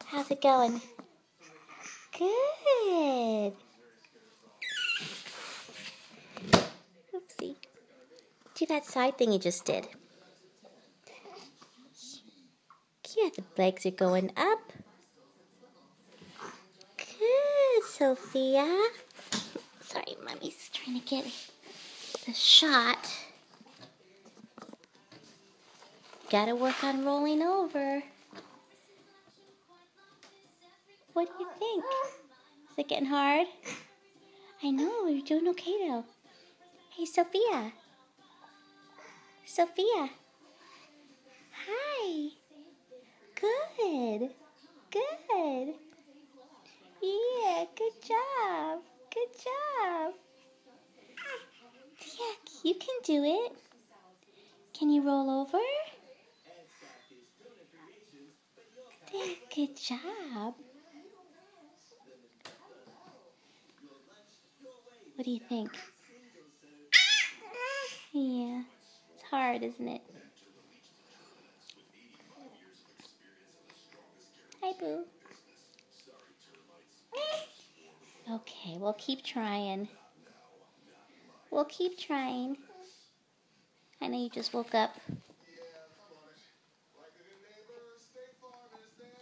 How's it going? Good. Oopsie. Do that side thing you just did. Yeah, the legs are going up. Good, Sophia. Sorry, Mommy's trying to get the shot. Gotta work on rolling over. What do you think? Is it getting hard? I know, you're doing okay though. Hey, Sophia. Sophia. Hi. Good. Good. Yeah, good job. Good job. Yeah, you can do it. Can you roll over? Good job. What do you think? Yeah, it's hard, isn't it? Hi, Boo. Okay, we'll keep trying. We'll keep trying. I know you just woke up.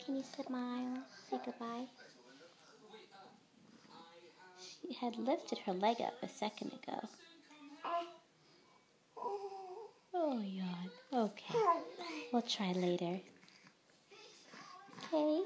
Can you smile? Say goodbye. She had lifted her leg up a second ago. Oh, yawn. Okay. We'll try later. Okay.